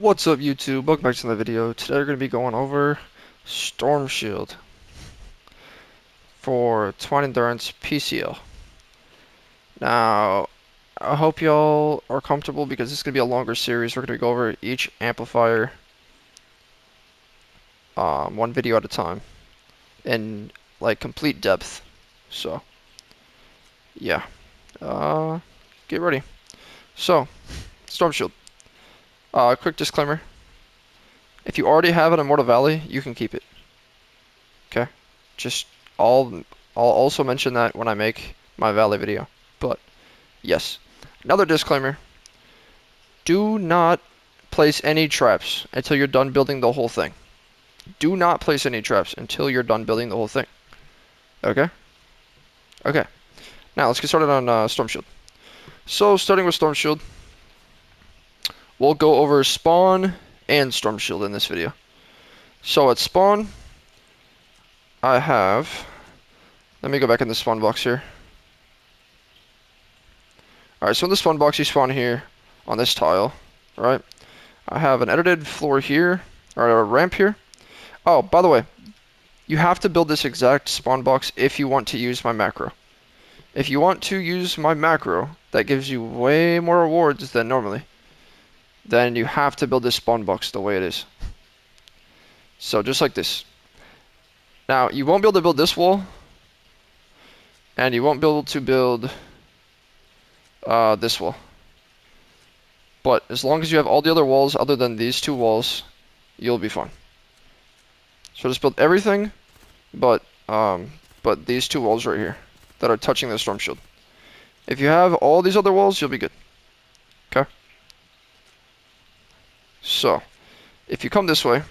What's up YouTube? Welcome back to the video. Today we're going to be going over Stormshield for Twine Endurance PCL. Now, I hope y'all are comfortable because this is going to be a longer series. We're going to go over each amplifier one video at a time in like complete depth. So, yeah. Get ready. So, Stormshield. Quick disclaimer. If you already have an Immortal Valley, you can keep it. Okay? Just I'll also mention that when I make my Valley video. But yes. Another disclaimer. Do not place any traps until you're done building the whole thing. Do not place any traps until you're done building the whole thing. Okay? Okay. Now let's get started on Stormshield. So starting with Stormshield, we'll go over spawn and Stormshield in this video. So at spawn, I have, let me go back in the spawn box here. Alright, so in the spawn box you spawn here on this tile, right? I have an edited floor here, or a ramp here. Oh, by the way, you have to build this exact spawn box if you want to use my macro. If you want to use my macro, that gives you way more rewards than normally, then you have to build this spawn box the way it is. So just like this. Now, you won't be able to build this wall, and you won't be able to build this wall. But as long as you have all the other walls other than these two walls, you'll be fine. So just build everything but these two walls right here that are touching the storm shield. If you have all these other walls, you'll be good. Okay? So, if you come this way,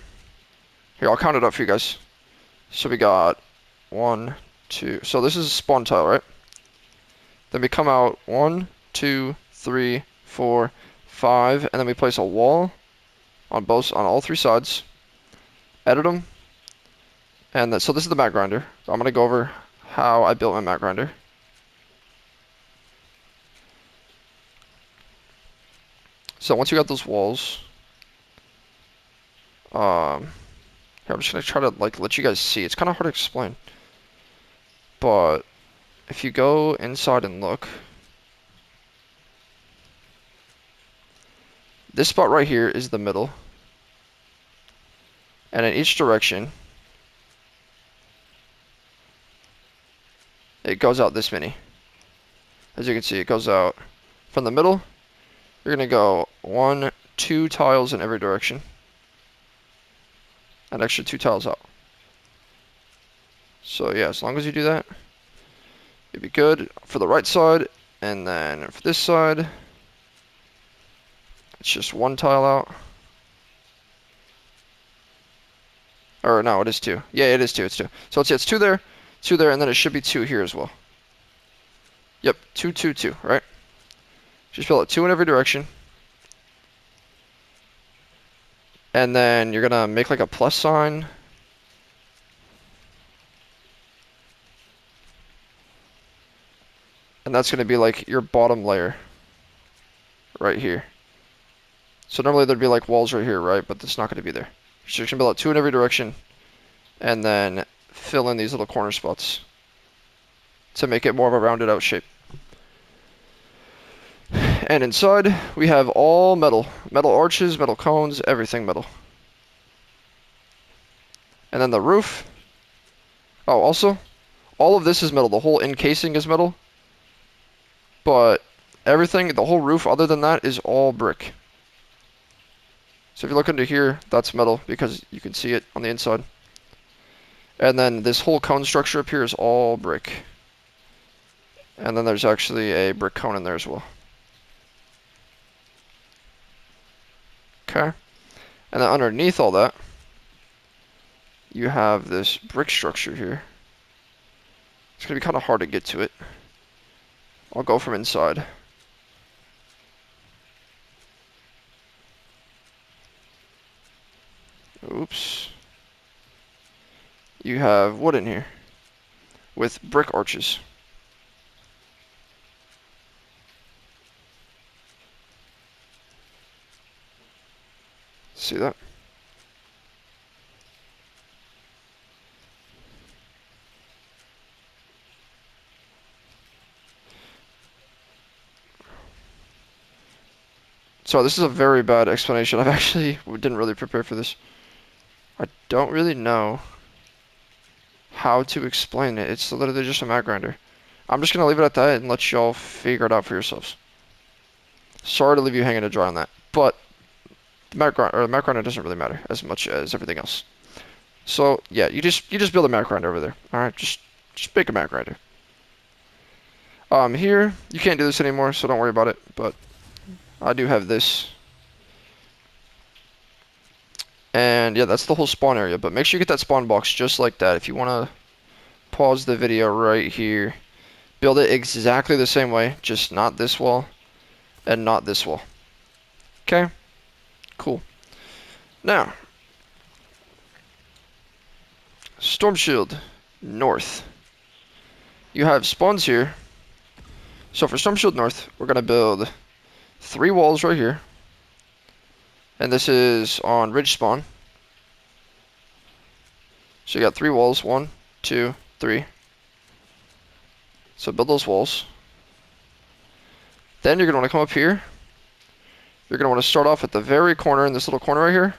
here, I'll count it up for you guys. So we got 1, 2, so this is a spawn tile, right? Then we come out 1, 2, 3, 4, 5, and then we place a wall on all three sides. Edit them. And so this is the mat grinder. So I'm going to go over how I built my mat grinder. So once you got those walls, here, I'm just going to try to like let you guys see. It's kind of hard to explain. But if you go inside and look, this spot right here is the middle. And in each direction, it goes out this many. As you can see, it goes out from the middle. You're going to go 1, 2 tiles in every direction. An extra 2 tiles out. So yeah, as long as you do that, you'll be good for the right side. And then for this side, it's just 1 tile out. Or no, it is 2. Yeah, it is 2. It's 2. So it's 2 there, 2 there, and then it should be 2 here as well. Yep, 2, 2, 2, right? Just fill it 2 in every direction. And then you're gonna make like a plus sign. And that's gonna be like your bottom layer. Right here. So normally there'd be like walls right here, right? But it's not gonna be there. So you're gonna build out 2 in every direction. And then fill in these little corner spots to make it more of a rounded out shape. And inside, we have all metal. Metal arches, metal cones, everything metal. And then the roof. Oh, also, all of this is metal. The whole encasing is metal. But everything, the whole roof other than that is all brick. So if you look under here, that's metal because you can see it on the inside. And then this whole cone structure up here is all brick. And then there's actually a brick cone in there as well. Okay. And then underneath all that, you have this brick structure here. It's going to be kind of hard to get to it. I'll go from inside. Oops. You have wood in here with brick arches. See that? So this is a very bad explanation. I've actually didn't really prepare for this. I don't really know how to explain it. It's literally just a mat grinder. I'm just gonna leave it at that and let y'all figure it out for yourselves. Sorry to leave you hanging to dry on that, but the mat grinder doesn't really matter as much as everything else. So yeah, you just build a mat grinder over there. All right, just make a mat grinder. Here you can't do this anymore, so don't worry about it. But I do have this. And yeah, that's the whole spawn area, but make sure you get that spawn box just like that. If you want to pause the video right here, build it exactly the same way, just not this wall and not this wall. Okay? Cool. Now, Stormshield North. You have spawns here. So for Stormshield North, we're going to build 3 walls right here. And this is on ridge spawn. So you got 3 walls, 1, 2, 3. So build those walls. Then you're going to want to come up here. You're going to want to start off at the very corner, in this little corner right here.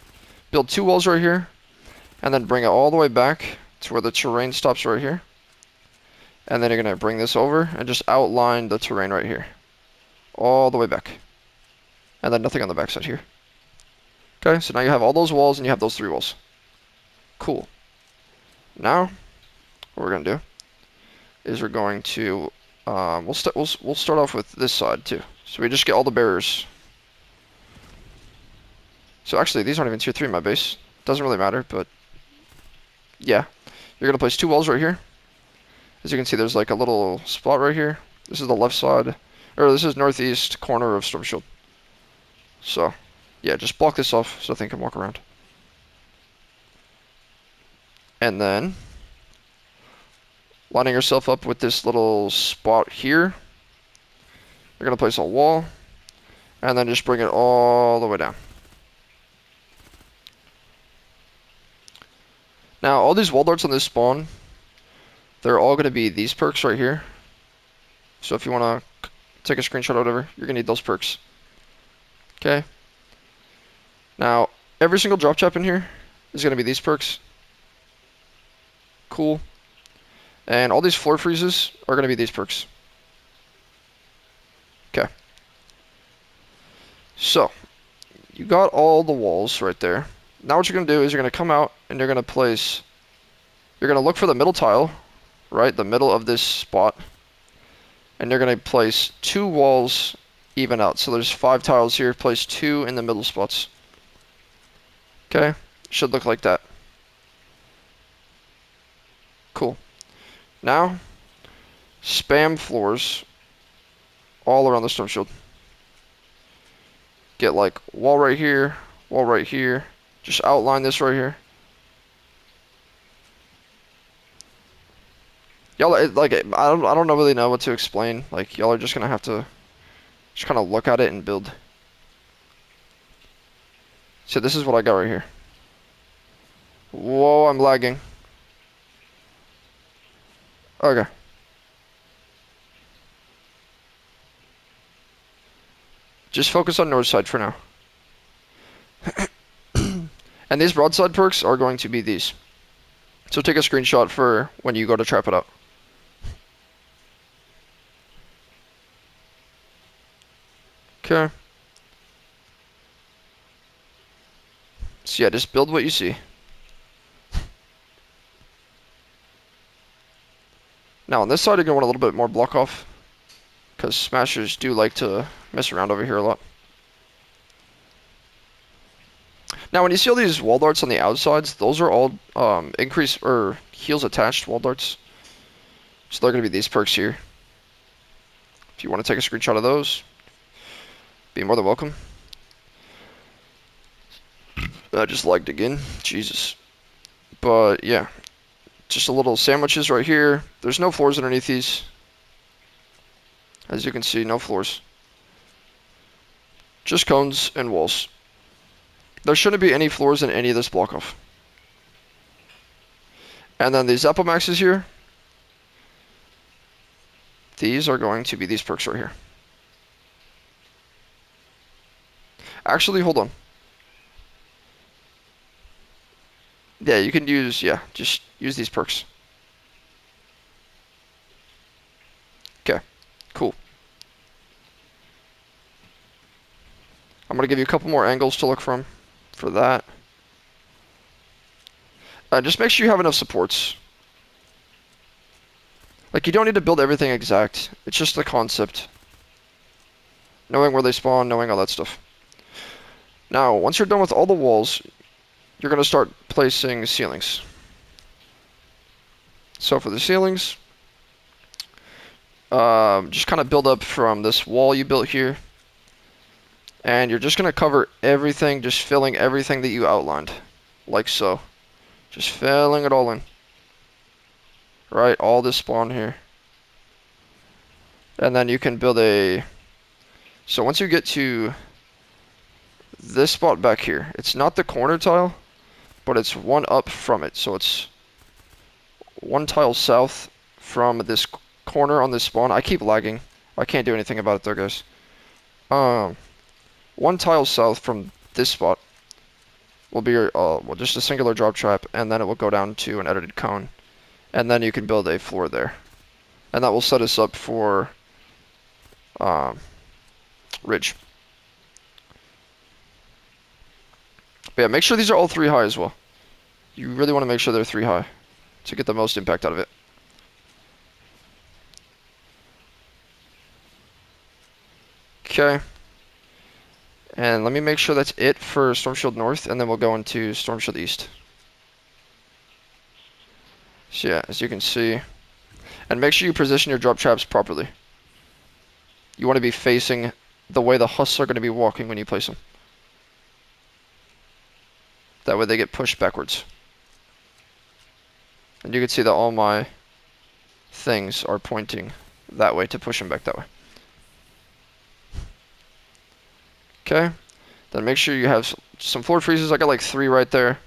Build 2 walls right here. And then bring it all the way back to where the terrain stops right here. And then you're going to bring this over and just outline the terrain right here. All the way back. And then nothing on the backside here. Okay, so now you have all those walls and you have those 3 walls. Cool. Now, what we're going to do is we're going to, we'll start off with this side too. So we just get all the barriers. So actually, these aren't even tier 3 in my base. Doesn't really matter, but yeah. You're going to place 2 walls right here. As you can see, there's like a little spot right here. This is the left side, or this is northeast corner of Stormshield. So, yeah, just block this off so thing can walk around. And then, lining yourself up with this little spot here. You're going to place a wall, and then just bring it all the way down. Now, all these wall darts on this spawn, they're all going to be these perks right here. So if you want to take a screenshot or whatever, you're going to need those perks. Okay. Now, every single drop trap in here is going to be these perks. Cool. And all these floor freezes are going to be these perks. Okay. So, you got all the walls right there. Now what you're going to do is you're going to come out and you're going to place, you're going to look for the middle tile, right? The middle of this spot. And you're going to place 2 walls even out. So there's 5 tiles here, place 2 in the middle spots. Okay, should look like that. Cool. Now, spam floors all around the Stormshield. Get like wall right here, wall right here. Just outline this right here. Y'all, like, I don't really know what to explain. Like, y'all are just gonna have to just kind of look at it and build. So this is what I got right here. Whoa, I'm lagging. Okay. Just focus on north side for now. And these broadside perks are going to be these. So take a screenshot for when you go to trap it out. Okay. So yeah, just build what you see. Now on this side, you're going to want a little bit more block off, because smashers do like to mess around over here a lot. Now when you see all these wall darts on the outsides, those are all increase or heals attached wall darts. So they're going to be these perks here. If you want to take a screenshot of those, be more than welcome. I just lagged again. Jesus. But yeah, just a little sandwiches right here. There's no floors underneath these. As you can see, no floors. Just cones and walls. There shouldn't be any floors in any of this block off. And then these Apomaxes here, these are going to be these perks right here. Actually, hold on. Yeah, you can use, yeah, just use these perks. Okay, cool. I'm going to give you a couple more angles to look from for that. Just make sure you have enough supports. Like, you don't need to build everything exact. It's just the concept. Knowing where they spawn, knowing all that stuff. Now, once you're done with all the walls, you're going to start placing ceilings. So for the ceilings, just kind of build up from this wall you built here. And you're just going to cover everything, just filling everything that you outlined. Like so. Just filling it all in. Right, all this spawn here. And then you can build a... So once you get to this spot back here, it's not the corner tile, but it's one up from it. So it's one tile south from this corner on this spawn. I keep lagging. I can't do anything about it there, guys. One tile south from this spot will be your, well, just a singular drop trap, and then it will go down to an edited cone. And then you can build a floor there. And that will set us up for ridge. But yeah, make sure these are all 3 high as well. You really want to make sure they're 3 high to get the most impact out of it. Okay. And let me make sure that's it for Stormshield North, and then we'll go into Stormshield East. So yeah, as you can see. And make sure you position your drop traps properly. You want to be facing the way the husks are going to be walking when you place them. That way they get pushed backwards. And you can see that all my things are pointing that way to push them back that way. Okay, then make sure you have some floor freezes. I got like 3 right there.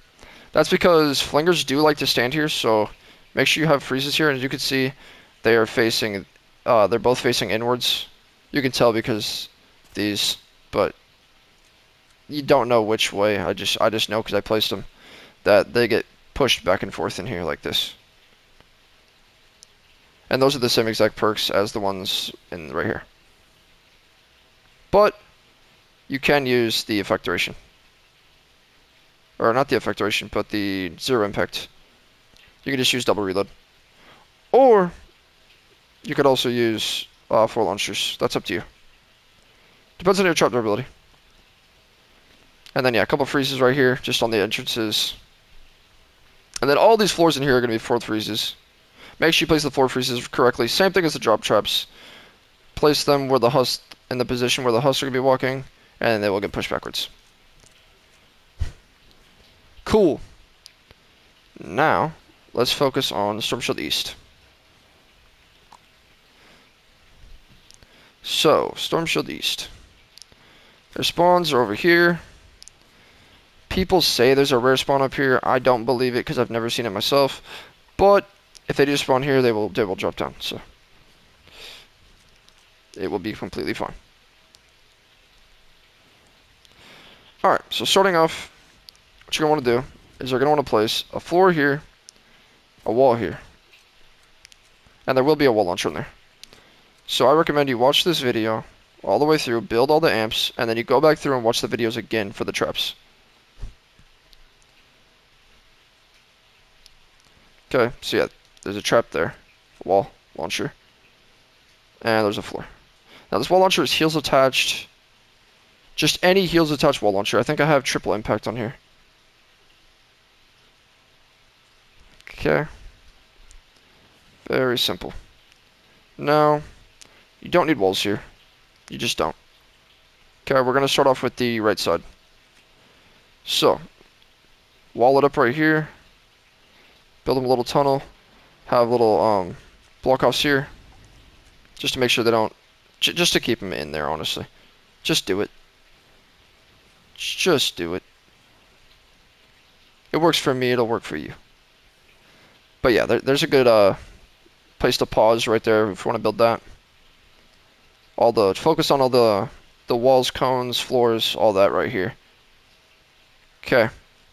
That's because flingers do like to stand here, so make sure you have freezes here. And as you can see, they are facing, they're both facing inwards. You can tell because these, but you don't know which way. I just know because I placed them that they get pushed back and forth in here like this. And those are the same exact perks as the ones in right here. But you can use the effectoration. Or not the effectoration, but the 0 impact. You can just use double reload. Or you could also use 4 launchers. That's up to you. Depends on your trap durability. And then yeah, a couple freezes right here, just on the entrances. And then all these floors in here are going to be 4 freezes. Make sure you place the 4 freezes correctly. Same thing as the drop traps. Place them where the husk, in the position where the husks are going to be walking, and they will get pushed backwards. Cool. Now, let's focus on Stormshield East. So, Stormshield East. Their spawns are over here. People say there's a rare spawn up here. I don't believe it because I've never seen it myself. But if they do spawn here, they will drop down. So it will be completely fine. Alright, so starting off, what you're going to want to do is you're going to want to place a floor here, a wall here. And there will be a wall launcher in there. So I recommend you watch this video all the way through, build all the amps, and then you go back through and watch the videos again for the traps. Okay, so yeah, there's a trap there, wall launcher, and there's a floor. Now this wall launcher is heels attached, just any heels attached wall launcher. I think I have triple impact on here. Okay, very simple. Now, you don't need walls here, you just don't. Okay, we're going to start off with the right side. So, wall it up right here. Build them a little tunnel. Have little block offs here. Just to make sure they don't... just to keep them in there, honestly. Just do it. Just do it. It works for me, it'll work for you. But yeah, there's a good place to pause right there if you want to build that. Focus on all the walls, cones, floors, all that right here. Okay.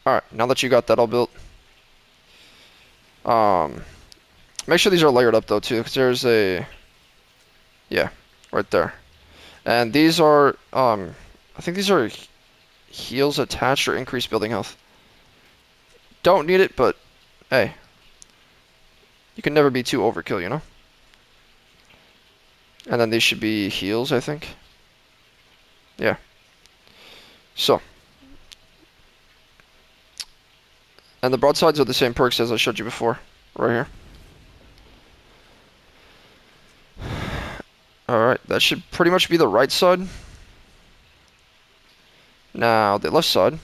Alright, now that you got that all built, make sure these are layered up though too, because there's yeah, right there. And these are, I think these are heals attached or increased building health. Don't need it, but hey, you can never be too overkill, you know? And then these should be heals, I think. Yeah. So. And the broadsides are the same perks as I showed you before, right here. Alright, that should pretty much be the right side. Now, the left side,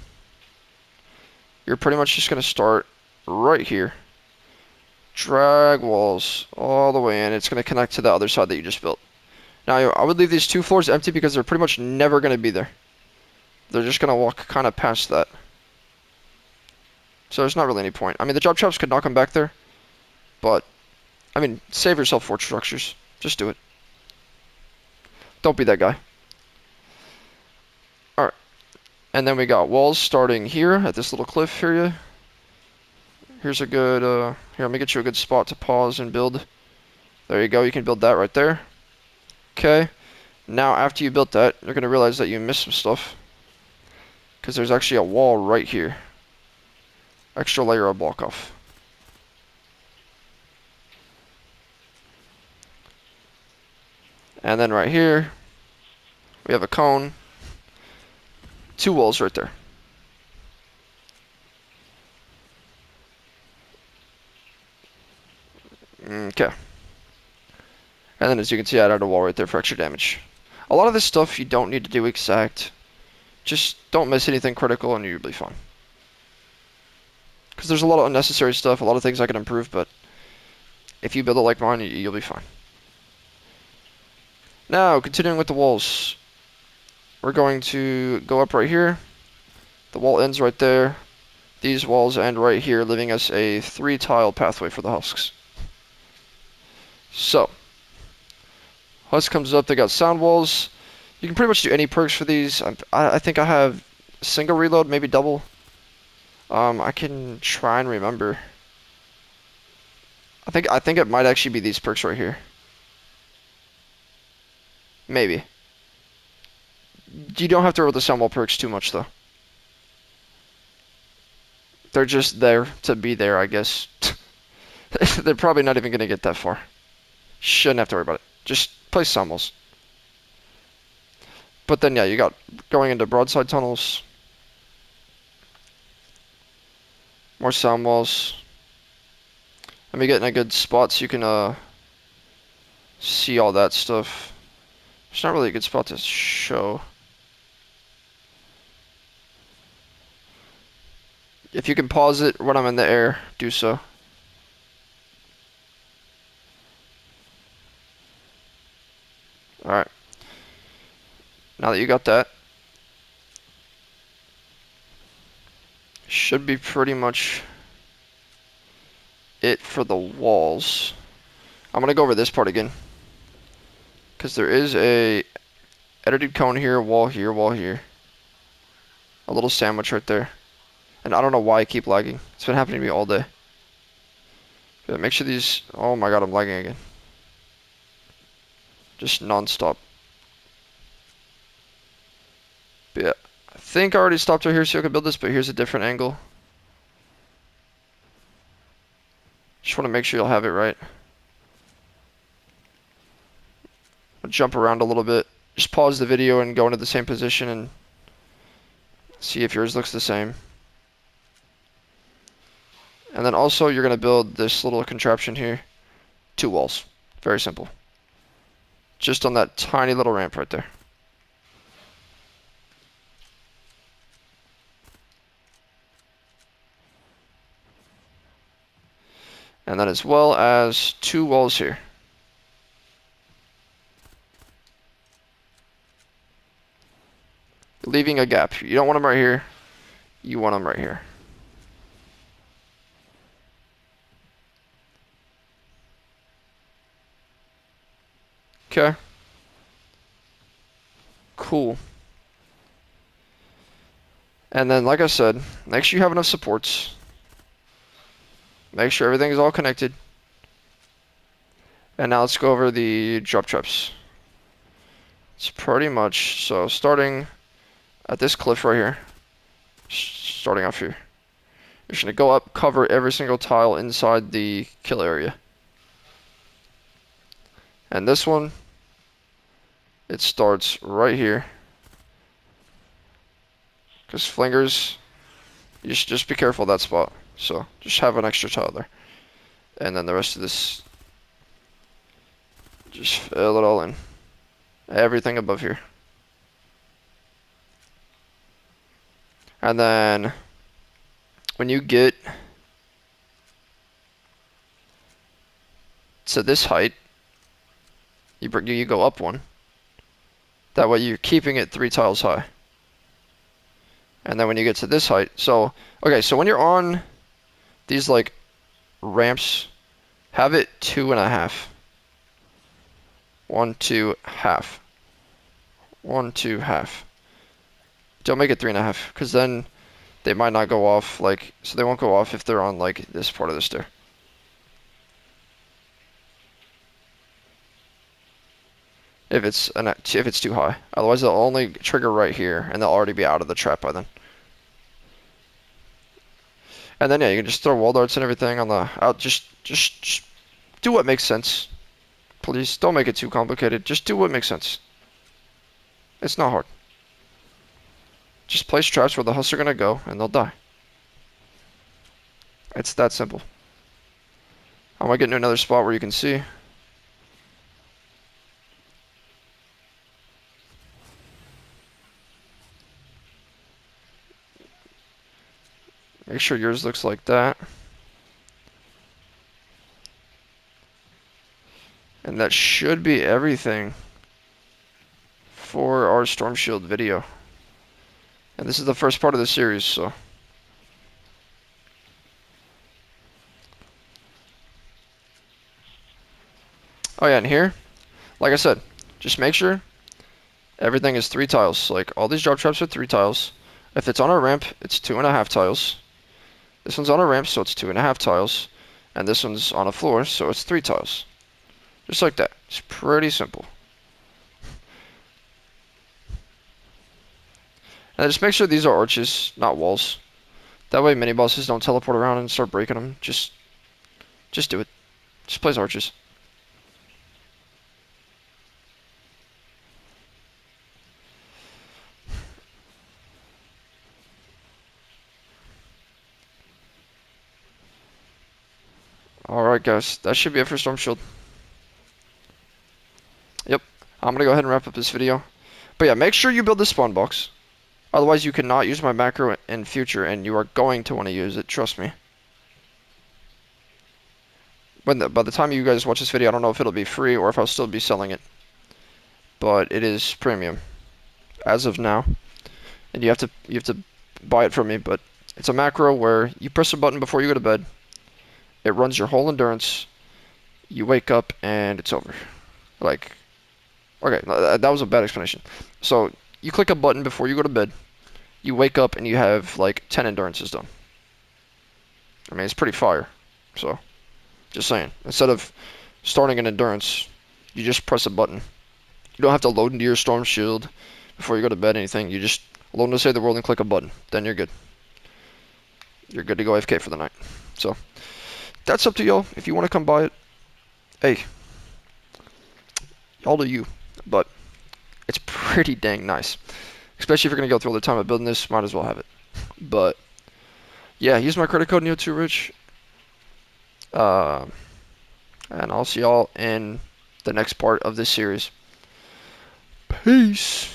you're pretty much just going to start right here. Drag walls all the way in. It's going to connect to the other side that you just built. Now, I would leave these 2 floors empty because they're pretty much never going to be there. They're just going to walk kind of past that. So there's not really any point. I mean, the job traps could knock them back there. But, I mean, save yourself 4 structures. Just do it. Don't be that guy. Alright. And then we got walls starting here at this little cliff area. Here's a good, here, let me get you a good spot to pause and build. There you go, you can build that right there. Okay. Now, after you built that, you're going to realize that you missed some stuff. Because there's actually a wall right here. Extra layer of block off. And then right here, we have a cone. 2 walls right there. Okay. And then as you can see, I added a wall right there for extra damage. A lot of this stuff you don't need to do exact. Just don't miss anything critical and you'll be fine. Because there's a lot of unnecessary stuff, a lot of things I can improve, but if you build it like mine, you'll be fine. Now, continuing with the walls. We're going to go up right here. The wall ends right there. These walls end right here, leaving us a 3-tile pathway for the husks. So, husk comes up, they got sound walls. You can pretty much do any perks for these. I think I have single reload, maybe double. I can try and remember. I think it might actually be these perks right here. Maybe. You don't have to roll the sound wall perks too much though. They're just there to be there, I guess. They're probably not even gonna get that far. Shouldn't have to worry about it. Just place sound walls. But then yeah, you got going into broadside tunnels. More sound walls. Let me get in a good spot so you can see all that stuff. It's not really a good spot to show. If you can pause it when I'm in the air, do so. Alright. Now that you got that, should be pretty much it for the walls. I'm gonna go over this part again. Because there is a edited cone here, wall here, wall here. A little sandwich right there. And I don't know why I keep lagging. It's been happening to me all day. But make sure these... Oh my god, I'm lagging again. Just non-stop. But yeah, I think I already stopped right here so I can build this, but here's a different angle. Just want to make sure you'll have it right. I'll jump around a little bit. Just pause the video and go into the same position and see if yours looks the same. And then also you're going to build this little contraption here. 2 walls. Very simple. Just on that tiny little ramp right there. And then as well as 2 walls here. Leaving a gap. You don't want them right here. You want them right here. Okay. Cool. And then, like I said, make sure you have enough supports. Make sure everything is all connected. And now let's go over the drop traps. It's pretty much, so starting at this cliff right here, starting off here. You're just gonna go up, cover every single tile inside the kill area. And this one, it starts right here. Because flingers, you should just be careful of that spot. So just have an extra tile there. And then the rest of this, just fill it all in. Everything above here. And then when you get to this height, you go up one. That way you're keeping it 3 tiles high. And then when you get to this height, so okay, so when you're on these like ramps, have it 2.5. 1, 2, half. 1, 2, half. Don't make it 3.5, because then they might not go off, like, so they won't go off if they're on like this part of the stair. If it's too high. Otherwise they'll only trigger right here and they'll already be out of the trap by then. And then yeah, you can just throw wall darts and everything on the out. Just do what makes sense. Please don't make it too complicated. Just do what makes sense. It's not hard. Just place traps where the husks are gonna go and they'll die. It's that simple. I might get into another spot where you can see. Make sure yours looks like that. And that should be everything for our Stormshield video. And this is the first part of the series, so. Oh yeah, and here, like I said, just make sure everything is 3 tiles. Like all these drop traps are 3 tiles. If it's on a ramp, it's 2.5 tiles. This one's on a ramp, so it's 2.5 tiles. And this one's on a floor, so it's 3 tiles. Just like that. It's pretty simple. And just make sure these are arches, not walls. That way mini bosses don't teleport around and start breaking them. Just do it. Just place arches. Alright guys, that should be it for Stormshield. Yep, I'm gonna go ahead and wrap up this video. But yeah, make sure you build the spawn box. Otherwise you cannot use my macro in future, and you are going to want to use it, trust me. By the time you guys watch this video, I don't know if it'll be free or if I'll still be selling it. But it is premium as of now. And you have to buy it from me, but it's a macro where you press a button before you go to bed. It runs your whole endurance. You wake up and it's over. Like, okay, that was a bad explanation. So you click a button before you go to bed. You wake up and you have like 10 endurances done. I mean, it's pretty fire. So, just saying. Instead of starting an endurance, you just press a button. You don't have to load into your Stormshield before you go to bed, anything. You just load into Save the World and click a button. Then you're good. You're good to go AFK for the night. So, that's up to y'all. If you want to come buy it, hey, y'all do you. But it's pretty dang nice. Especially if you're going to go through all the time of building this, might as well have it. But, yeah, use my credit code Neo2Rich. And I'll see y'all in the next part of this series. Peace.